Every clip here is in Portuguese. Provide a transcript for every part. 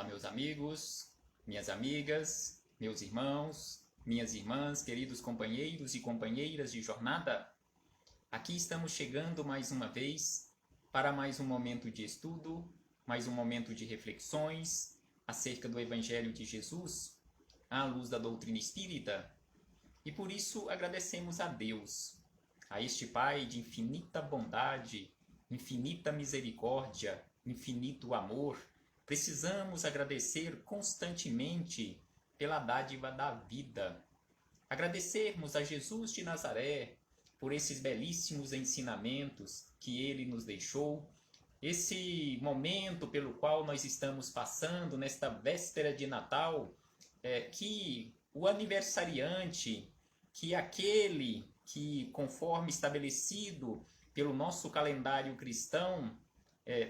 Olá, meus amigos, minhas amigas, meus irmãos, minhas irmãs, queridos companheiros e companheiras de jornada. Aqui estamos chegando mais uma vez para mais um momento de estudo, mais um momento de reflexões acerca do Evangelho de Jesus, à luz da doutrina espírita. E por isso agradecemos a Deus, a este Pai de infinita bondade, infinita misericórdia, infinito amor. Precisamos agradecer constantemente pela dádiva da vida. Agradecermos a Jesus de Nazaré por esses belíssimos ensinamentos que ele nos deixou, esse momento pelo qual nós estamos passando nesta véspera de Natal, que o aniversariante, que aquele que, conforme estabelecido pelo nosso calendário cristão,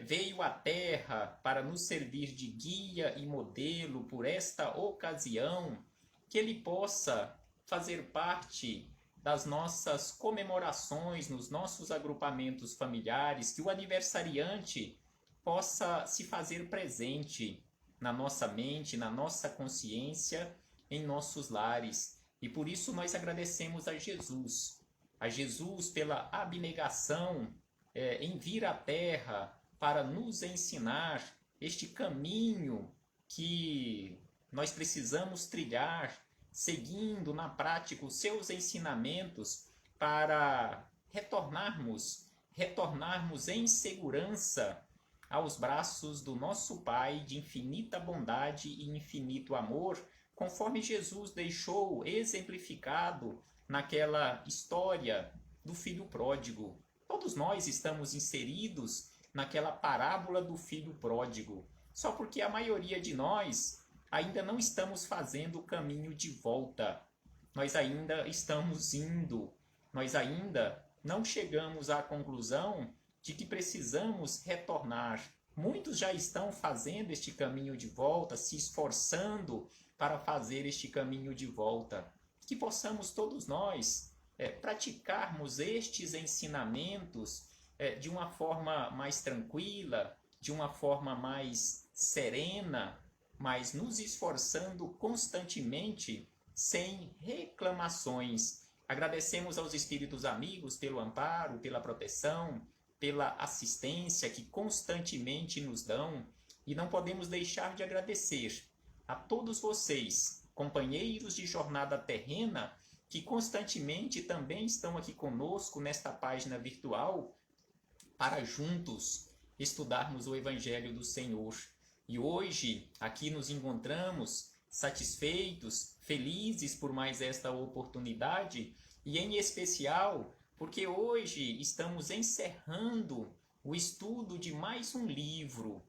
veio à Terra para nos servir de guia e modelo por esta ocasião, que ele possa fazer parte das nossas comemorações, nos nossos agrupamentos familiares, que o aniversariante possa se fazer presente na nossa mente, na nossa consciência, em nossos lares. E por isso nós agradecemos a Jesus pela abnegação em vir à Terra para nos ensinar este caminho que nós precisamos trilhar, seguindo na prática os seus ensinamentos para retornarmos em segurança aos braços do nosso Pai de infinita bondade e infinito amor, conforme Jesus deixou exemplificado naquela história do filho pródigo. Todos nós estamos inseridos naquela parábola do filho pródigo, só porque a maioria de nós ainda não estamos fazendo o caminho de volta. Nós ainda estamos indo, nós ainda não chegamos à conclusão de que precisamos retornar. Muitos já estão fazendo este caminho de volta, se esforçando para fazer este caminho de volta. Que possamos todos nós praticarmos estes ensinamentos de uma forma mais tranquila, de uma forma mais serena, mas nos esforçando constantemente, sem reclamações. Agradecemos aos espíritos amigos pelo amparo, pela proteção, pela assistência que constantemente nos dão, e não podemos deixar de agradecer a todos vocês, companheiros de jornada terrena, que constantemente também estão aqui conosco nesta página virtual, para juntos estudarmos o Evangelho do Senhor. E hoje aqui nos encontramos satisfeitos, felizes por mais esta oportunidade, e em especial porque hoje estamos encerrando o estudo de mais um livro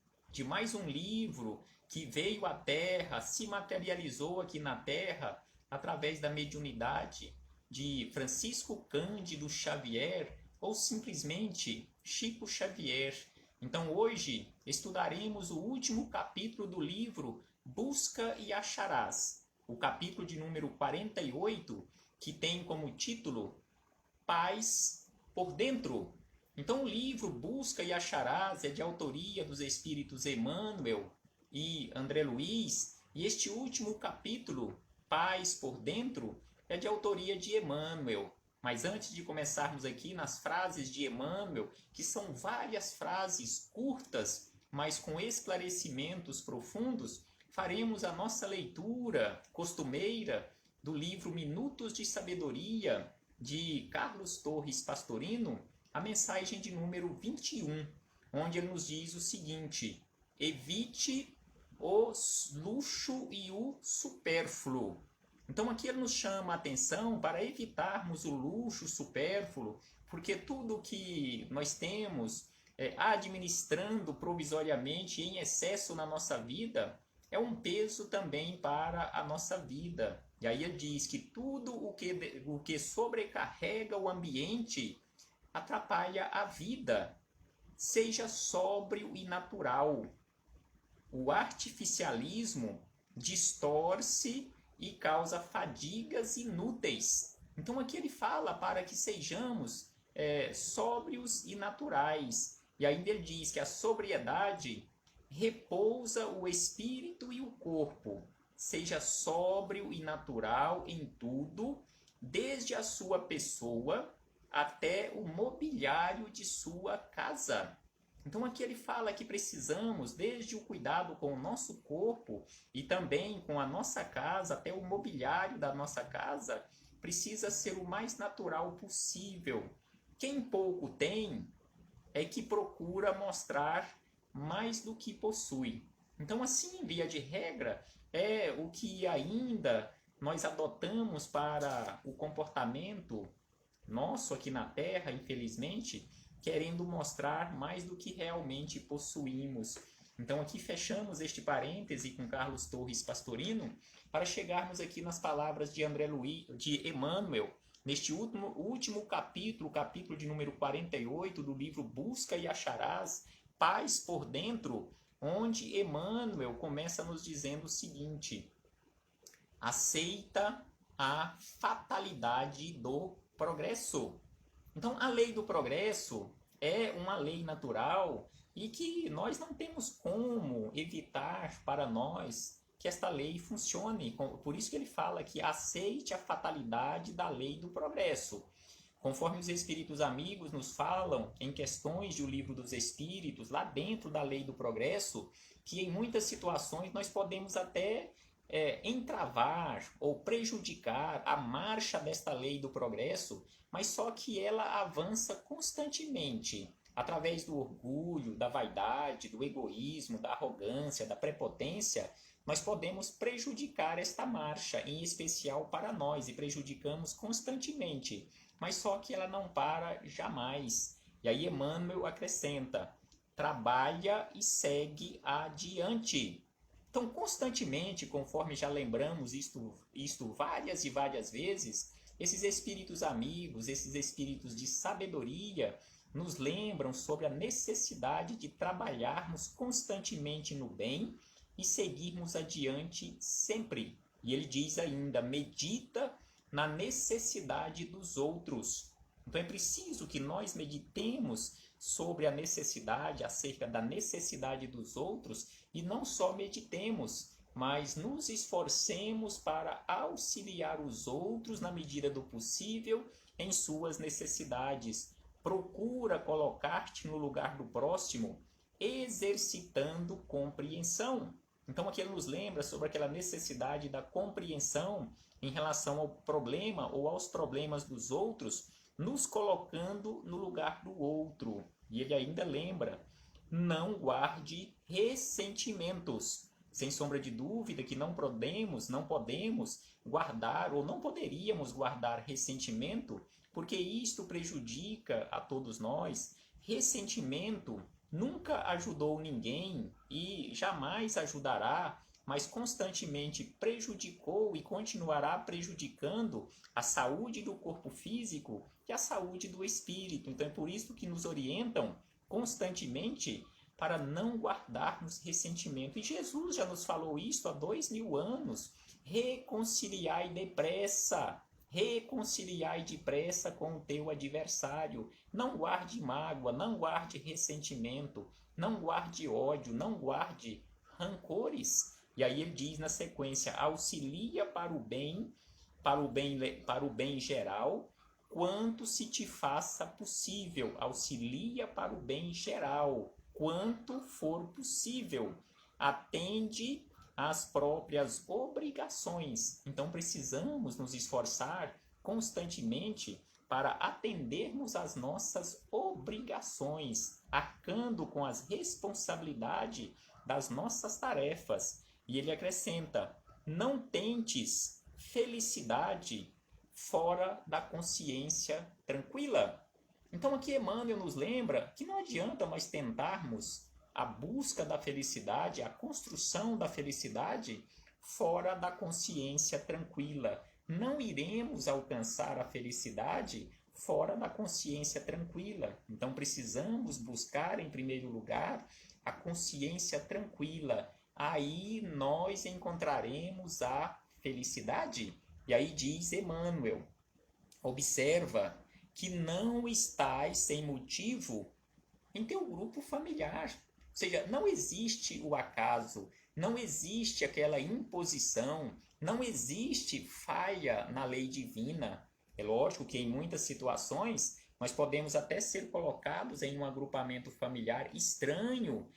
que veio à Terra, se materializou aqui na Terra através da mediunidade de Francisco Cândido Xavier, ou simplesmente Chico Xavier. Então hoje estudaremos o último capítulo do livro Busca e Acharás, o capítulo de número 48, que tem como título Paz por Dentro. Então o livro Busca e Acharás é de autoria dos espíritos Emmanuel e André Luiz, e este último capítulo, Paz por Dentro, é de autoria de Emmanuel. Mas antes de começarmos aqui nas frases de Emmanuel, que são várias frases curtas, mas com esclarecimentos profundos, faremos a nossa leitura costumeira do livro Minutos de Sabedoria, de Carlos Torres Pastorino, a mensagem de número 21, onde ele nos diz o seguinte: evite o luxo e o supérfluo. Então aqui ele nos chama a atenção para evitarmos o luxo supérfluo, porque tudo que nós temos administrando provisoriamente em excesso na nossa vida é um peso também para a nossa vida. E aí ele diz que tudo o que sobrecarrega o ambiente atrapalha a vida. Seja sóbrio e natural. O artificialismo distorce e causa fadigas inúteis. Então aqui ele fala para que sejamos sóbrios e naturais. E ainda ele diz que a sobriedade repousa o espírito e o corpo. Seja sóbrio e natural em tudo, desde a sua pessoa até o mobiliário de sua casa. Então aqui ele fala que precisamos, desde o cuidado com o nosso corpo e também com a nossa casa, até o mobiliário da nossa casa, precisa ser o mais natural possível. Quem pouco tem é que procura mostrar mais do que possui. Então, assim, via de regra, é o que ainda nós adotamos para o comportamento nosso aqui na Terra, infelizmente, querendo mostrar mais do que realmente possuímos. Então, aqui fechamos este parêntese com Carlos Torres Pastorino para chegarmos aqui nas palavras de André Luiz, de Emmanuel, neste último capítulo, capítulo de número 48 do livro Busca e Acharás, Paz por Dentro, onde Emmanuel começa nos dizendo o seguinte: aceita a fatalidade do progresso. Então, a lei do progresso é uma lei natural e que nós não temos como evitar para nós que esta lei funcione. Por isso que ele fala que aceite a fatalidade da lei do progresso. Conforme os espíritos amigos nos falam em questões do livro dos espíritos, lá dentro da lei do progresso, que em muitas situações nós podemos até entravar ou prejudicar a marcha desta lei do progresso, mas só que ela avança constantemente, através do orgulho, da vaidade, do egoísmo, da arrogância, da prepotência. Nós podemos prejudicar esta marcha, em especial para nós, e prejudicamos constantemente, mas só que ela não para jamais. E aí Emmanuel acrescenta: trabalha e segue adiante. Então, constantemente, conforme já lembramos isto várias e várias vezes, esses espíritos amigos, esses espíritos de sabedoria, nos lembram sobre a necessidade de trabalharmos constantemente no bem e seguirmos adiante sempre. E ele diz ainda: medita na necessidade dos outros. Então é preciso que nós meditemos sobre a necessidade, acerca da necessidade dos outros, e não só meditemos, mas nos esforcemos para auxiliar os outros na medida do possível em suas necessidades. Procura colocar-te no lugar do próximo, exercitando compreensão. Então aqui ele nos lembra sobre aquela necessidade da compreensão em relação ao problema ou aos problemas dos outros, nos colocando no lugar do outro. E ele ainda lembra: não guarde ressentimentos. Sem sombra de dúvida que não podemos guardar ou não poderíamos guardar ressentimento, porque isto prejudica a todos nós. Ressentimento nunca ajudou ninguém e jamais ajudará, mas constantemente prejudicou e continuará prejudicando a saúde do corpo físico e a saúde do espírito. Então é por isso que nos orientam constantemente para não guardarmos ressentimento. E Jesus já nos falou isso há 2000 anos. Reconciliai depressa com o teu adversário. Não guarde mágoa, não guarde ressentimento, não guarde ódio, não guarde rancores. E aí ele diz na sequência: auxilia para o bem geral, quanto se te faça possível. Auxilia para o bem geral, quanto for possível. Atende às próprias obrigações. Então precisamos nos esforçar constantemente para atendermos às nossas obrigações, arcando com as responsabilidades das nossas tarefas. E ele acrescenta: não tentes felicidade fora da consciência tranquila. Então aqui Emmanuel nos lembra que não adianta nós tentarmos a busca da felicidade, a construção da felicidade fora da consciência tranquila. Não iremos alcançar a felicidade fora da consciência tranquila. Então precisamos buscar em primeiro lugar a consciência tranquila. Aí nós encontraremos a felicidade. E aí diz Emmanuel: observa que não estás sem motivo em teu grupo familiar. seja, não existe o acaso, não existe aquela imposição, não existe falha na lei divina. É lógico que em muitas situações nós podemos até ser colocados em um agrupamento familiar estranho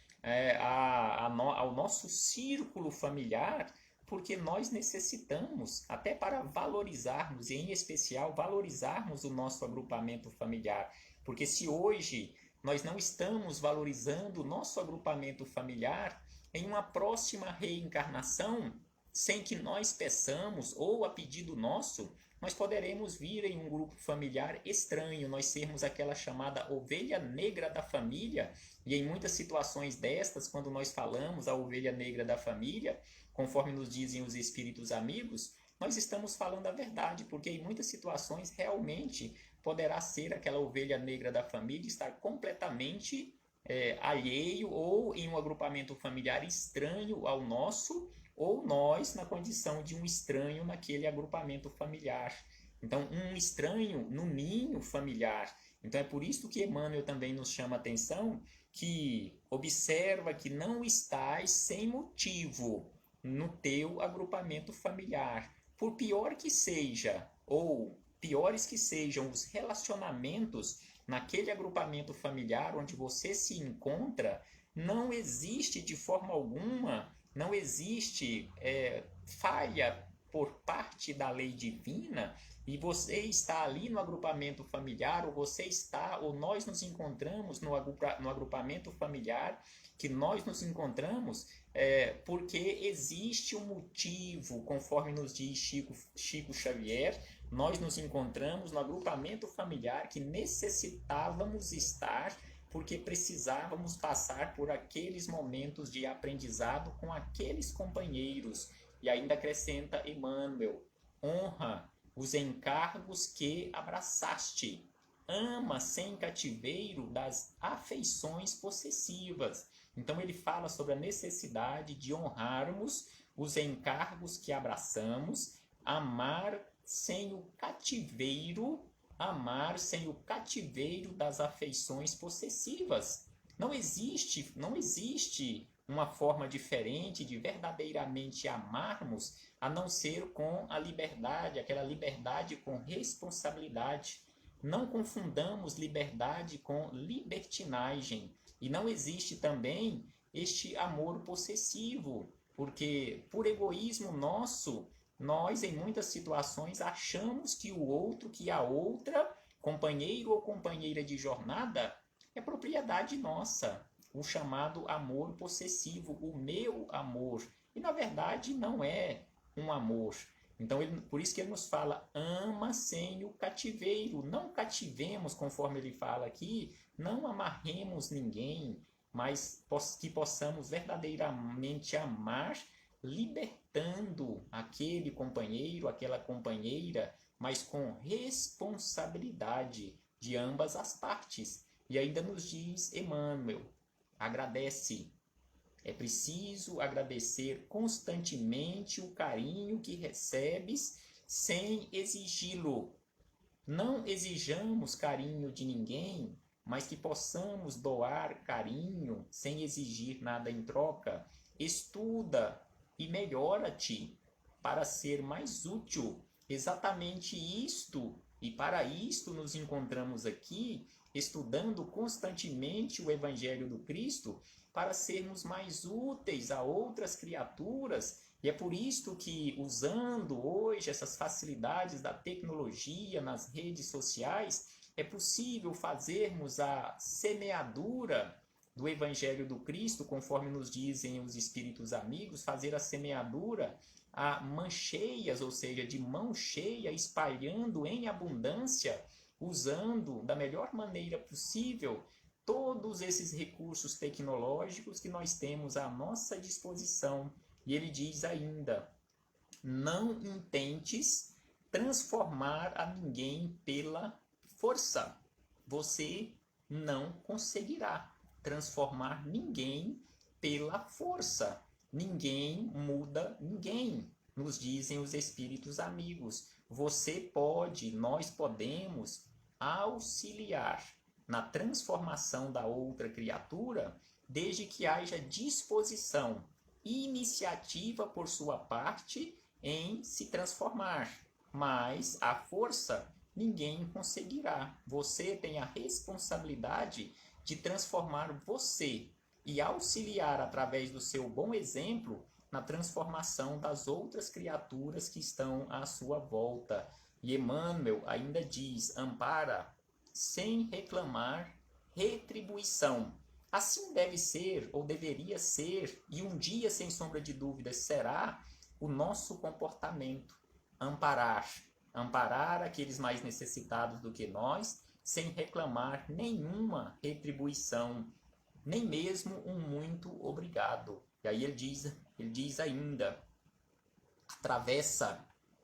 ao nosso círculo familiar, porque nós necessitamos, até para valorizarmos, e em especial valorizarmos o nosso agrupamento familiar. Porque se hoje nós não estamos valorizando o nosso agrupamento familiar, em uma próxima reencarnação, sem que nós peçamos ou a pedido nosso, nós poderemos vir em um grupo familiar estranho, nós sermos aquela chamada ovelha negra da família, e em muitas situações destas, quando nós falamos a ovelha negra da família, conforme nos dizem os espíritos amigos, nós estamos falando a verdade, porque em muitas situações realmente poderá ser aquela ovelha negra da família estar completamente alheio ou em um agrupamento familiar estranho ao nosso, ou nós na condição de um estranho naquele agrupamento familiar. Então, um estranho no ninho familiar. Então, é por isso que Emmanuel também nos chama a atenção que observa que não estás sem motivo no teu agrupamento familiar. Por pior que seja, ou piores que sejam os relacionamentos naquele agrupamento familiar onde você se encontra, não existe de forma alguma, não existe falha por parte da lei divina, e você está ali no agrupamento familiar, ou você está, ou nós nos encontramos no agrupamento familiar, que nós nos encontramos porque existe um motivo, conforme nos diz Chico Xavier, nós nos encontramos no agrupamento familiar que necessitávamos estar porque precisávamos passar por aqueles momentos de aprendizado com aqueles companheiros. E ainda acrescenta Emmanuel: honra os encargos que abraçaste, ama sem cativeiro das afeições possessivas. Então ele fala sobre a necessidade de honrarmos os encargos que abraçamos, amar sem o cativeiro das afeições possessivas. Não existe uma forma diferente de verdadeiramente amarmos a não ser com a liberdade, aquela liberdade com responsabilidade. Não confundamos liberdade com libertinagem. E não existe também este amor possessivo, porque por egoísmo nosso, nós em muitas situações achamos que o outro, que a outra, companheiro ou companheira de jornada, é propriedade nossa. O chamado amor possessivo, o meu amor. E na verdade não é um amor. Então, por isso que ele nos fala, ama sem o cativeiro. Não cativemos, conforme ele fala aqui, não amarremos ninguém, mas que possamos verdadeiramente amar, libertando aquele companheiro, aquela companheira, mas com responsabilidade de ambas as partes. E ainda nos diz Emmanuel, agradece. É preciso agradecer constantemente o carinho que recebes sem exigi-lo. Não exijamos carinho de ninguém, mas que possamos doar carinho sem exigir nada em troca. Estuda e melhora-te para ser mais útil. Exatamente isto, e para isto nos encontramos aqui, estudando constantemente o Evangelho do Cristo, para sermos mais úteis a outras criaturas. E é por isto que, usando hoje essas facilidades da tecnologia nas redes sociais, é possível fazermos a semeadura do Evangelho do Cristo, conforme nos dizem os espíritos amigos, fazer a semeadura a mancheias, ou seja, de mão cheia, espalhando em abundância, usando da melhor maneira possível todos esses recursos tecnológicos que nós temos à nossa disposição. E ele diz ainda, não intentes transformar a ninguém pela força. Você não conseguirá transformar ninguém pela força. Ninguém muda ninguém, nos dizem os espíritos amigos. Você pode, nós podemos auxiliar na transformação da outra criatura desde que haja disposição e iniciativa por sua parte em se transformar. Mas a força ninguém conseguirá. Você tem a responsabilidade de transformar você e auxiliar através do seu bom exemplo na transformação das outras criaturas que estão à sua volta. E Emmanuel ainda diz: ampara sem reclamar retribuição. Assim deve ser, ou deveria ser, e um dia, sem sombra de dúvidas, será o nosso comportamento. Amparar aqueles mais necessitados do que nós, sem reclamar nenhuma retribuição, nem mesmo um muito obrigado. E aí ele diz ainda,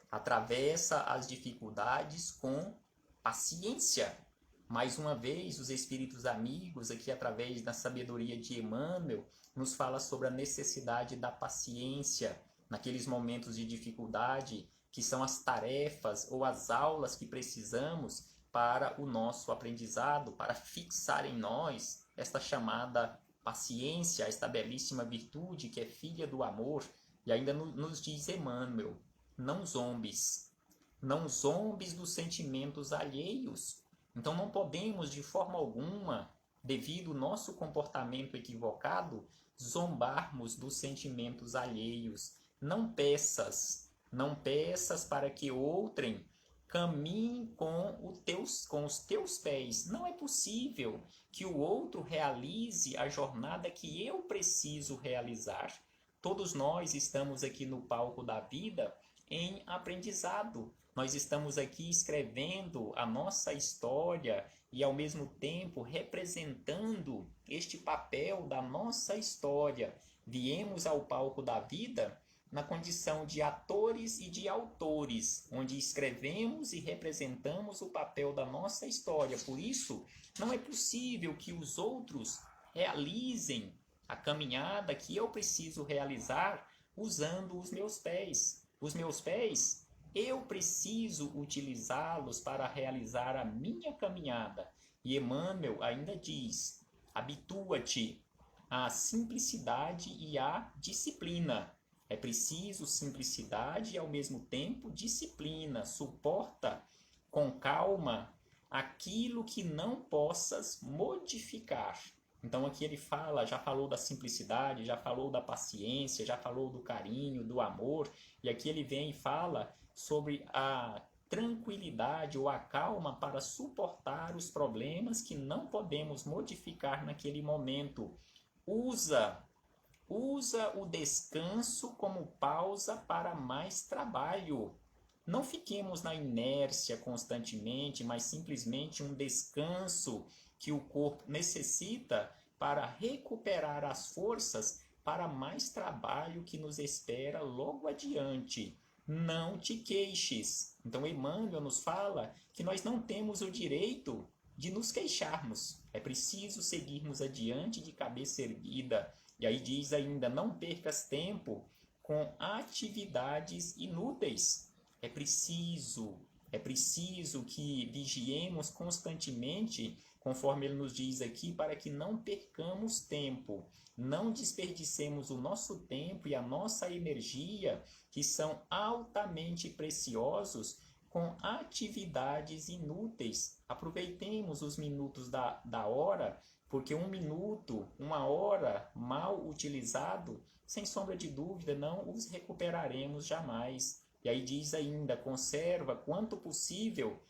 atravessa as dificuldades com paciência. Mais uma vez, os espíritos amigos, aqui através da sabedoria de Emmanuel, nos fala sobre a necessidade da paciência naqueles momentos de dificuldade, que são as tarefas ou as aulas que precisamos para o nosso aprendizado, para fixar em nós esta chamada paciência, esta belíssima virtude que é filha do amor. E ainda nos diz Emmanuel: não zombes dos sentimentos alheios. Então não podemos de forma alguma, devido ao nosso comportamento equivocado, zombarmos dos sentimentos alheios. Não peças para que outrem caminhe com os teus pés. Não é possível que o outro realize a jornada que eu preciso realizar. Todos nós estamos aqui no palco da vida em aprendizado. Nós estamos aqui escrevendo a nossa história e, ao mesmo tempo, representando este papel da nossa história. Viemos ao palco da vida na condição de atores e de autores, onde escrevemos e representamos o papel da nossa história. Por isso, não é possível que os outros realizem a caminhada que eu preciso realizar usando os meus pés. Os meus pés, eu preciso utilizá-los para realizar a minha caminhada. E Emmanuel ainda diz: habitua-te à simplicidade e à disciplina. É preciso simplicidade e, ao mesmo tempo, disciplina. Suporta com calma aquilo que não possas modificar. Então aqui ele já falou da simplicidade, já falou da paciência, já falou do carinho, do amor. E aqui ele vem e fala sobre a tranquilidade ou a calma para suportar os problemas que não podemos modificar naquele momento. Usa o descanso como pausa para mais trabalho. Não fiquemos na inércia constantemente, mas simplesmente um descanso que o corpo necessita para recuperar as forças para mais trabalho que nos espera logo adiante. Não te queixes. Então Emmanuel nos fala que nós não temos o direito de nos queixarmos. É preciso seguirmos adiante de cabeça erguida. E aí diz ainda: não percas tempo com atividades inúteis. É preciso que vigiemos constantemente, conforme ele nos diz aqui, para que não percamos tempo, não desperdicemos o nosso tempo e a nossa energia, que são altamente preciosos, com atividades inúteis. Aproveitemos os minutos da hora, porque um minuto, uma hora mal utilizado, sem sombra de dúvida, não os recuperaremos jamais. E aí diz ainda: conserva, quanto possível,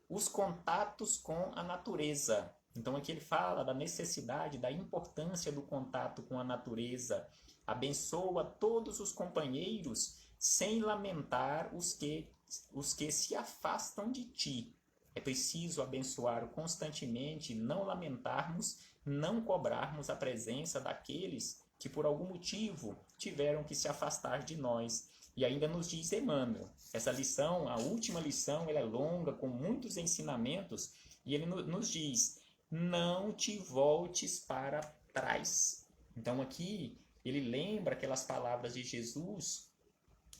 os contatos com a natureza. Então aqui ele fala da necessidade, da importância do contato com a natureza. Abençoa todos os companheiros, sem lamentar os que se afastam de ti. É preciso abençoar constantemente, não lamentarmos, não cobrarmos a presença daqueles que por algum motivo tiveram que se afastar de nós. E ainda nos diz Emmanuel, essa lição, a última lição, ela é longa, com muitos ensinamentos, e ele nos diz: não te voltes para trás. Então aqui ele lembra aquelas palavras de Jesus,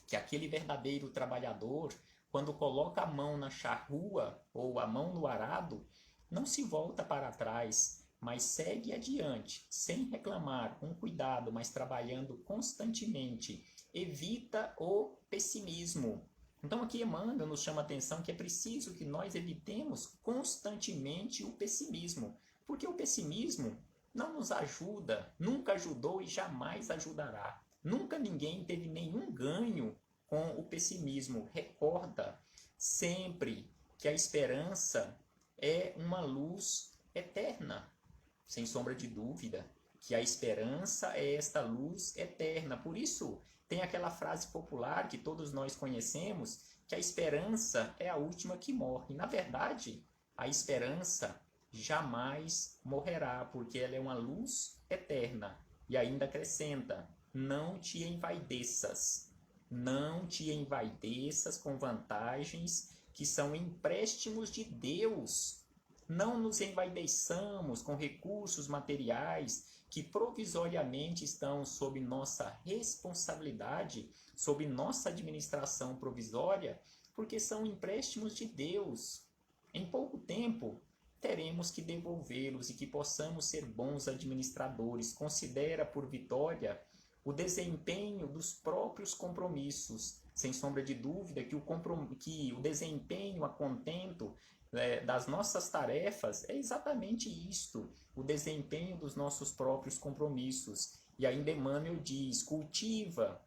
que aquele verdadeiro trabalhador, quando coloca a mão na charrua ou a mão no arado, não se volta para trás, mas segue adiante, sem reclamar, com cuidado, mas trabalhando constantemente. Evita o pessimismo. Então aqui Emmanuel nos chama a atenção que é preciso que nós evitemos constantemente o pessimismo, porque o pessimismo não nos ajuda, nunca ajudou e jamais ajudará. Nunca ninguém teve nenhum ganho com o pessimismo. Recorda sempre que a esperança é uma luz eterna, sem sombra de dúvida, que a esperança é esta luz eterna. Por isso, tem aquela frase popular que todos nós conhecemos, que a esperança é a última que morre. Na verdade, a esperança jamais morrerá, porque ela é uma luz eterna. E ainda acrescenta, não te envaideças. Não te envaideças com vantagens que são empréstimos de Deus. Não nos envaideçamos com recursos materiais que provisoriamente estão sob nossa responsabilidade, sob nossa administração provisória, porque são empréstimos de Deus. Em pouco tempo, teremos que devolvê-los e que possamos ser bons administradores. Considera por vitória o desempenho dos próprios compromissos. Sem sombra de dúvida que o desempenho a contento das nossas tarefas é exatamente isto, o desempenho dos nossos próprios compromissos. E ainda Emmanuel diz, cultiva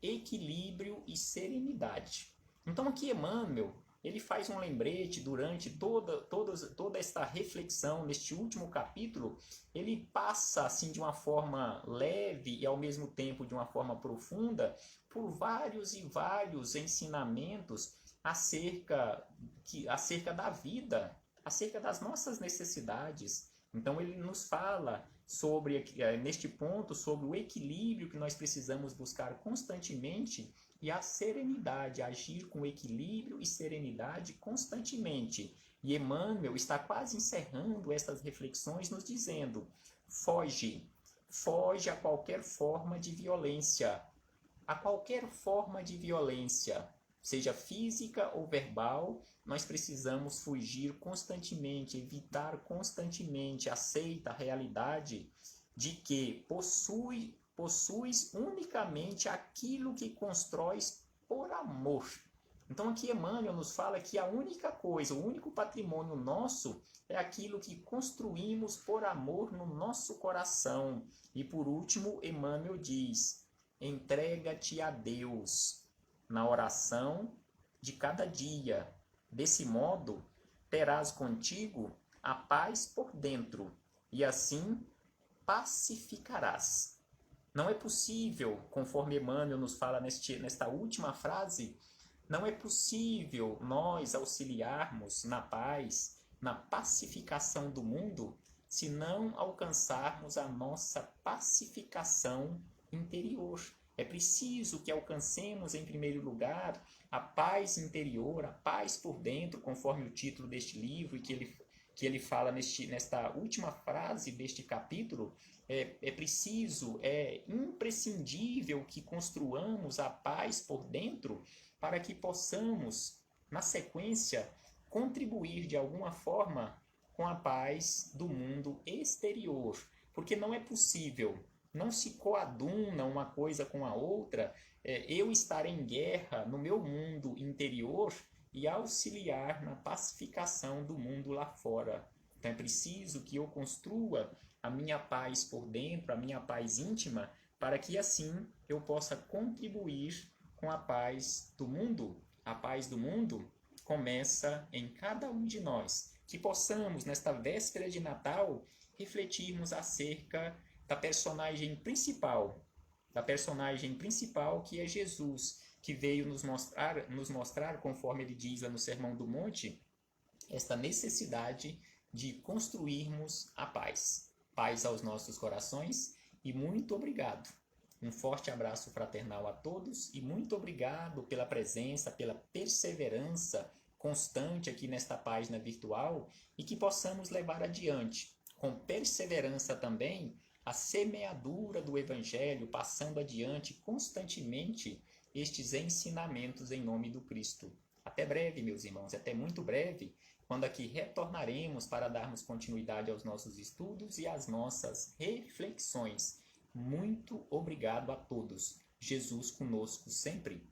equilíbrio e serenidade. Então aqui Emmanuel, ele faz um lembrete durante toda esta reflexão, neste último capítulo, ele passa assim de uma forma leve e ao mesmo tempo de uma forma profunda por vários e vários ensinamentos acerca da vida, acerca das nossas necessidades. Então ele nos fala neste ponto, sobre o equilíbrio que nós precisamos buscar constantemente e a serenidade, agir com equilíbrio e serenidade constantemente. E Emmanuel está quase encerrando essas reflexões nos dizendo, foge a qualquer forma de violência, seja física ou verbal, nós precisamos fugir constantemente, evitar constantemente. Aceita a realidade de que possuis unicamente aquilo que constróis por amor. Então aqui Emmanuel nos fala que a única coisa, o único patrimônio nosso é aquilo que construímos por amor no nosso coração. E por último, Emmanuel diz, entrega-te a Deus na oração de cada dia. Desse modo, terás contigo a paz por dentro, e assim pacificarás. Não é possível, conforme Emmanuel nos fala nesta última frase, não é possível nós auxiliarmos na paz, na pacificação do mundo, se não alcançarmos a nossa pacificação interior. É preciso que alcancemos, em primeiro lugar, a paz interior, a paz por dentro, conforme o título deste livro, e que ele fala nesta última frase deste capítulo. É preciso, é imprescindível que construamos a paz por dentro para que possamos, na sequência, contribuir de alguma forma com a paz do mundo exterior. Porque não é possível, não se coaduna uma coisa com a outra, eu estar em guerra no meu mundo interior e auxiliar na pacificação do mundo lá fora. Então é preciso que eu construa a minha paz por dentro, a minha paz íntima, para que assim eu possa contribuir com a paz do mundo. A paz do mundo começa em cada um de nós. Que possamos, nesta véspera de Natal, refletirmos acerca da personagem principal que é Jesus, que veio nos mostrar, conforme ele diz lá no Sermão do Monte, esta necessidade de construirmos a paz. Paz aos nossos corações e muito obrigado. Um forte abraço fraternal a todos e muito obrigado pela presença, pela perseverança constante aqui nesta página virtual e que possamos levar adiante, com perseverança também, a semeadura do Evangelho, passando adiante constantemente estes ensinamentos em nome do Cristo. Até breve, meus irmãos, até muito breve, quando aqui retornaremos para darmos continuidade aos nossos estudos e às nossas reflexões. Muito obrigado a todos. Jesus conosco sempre.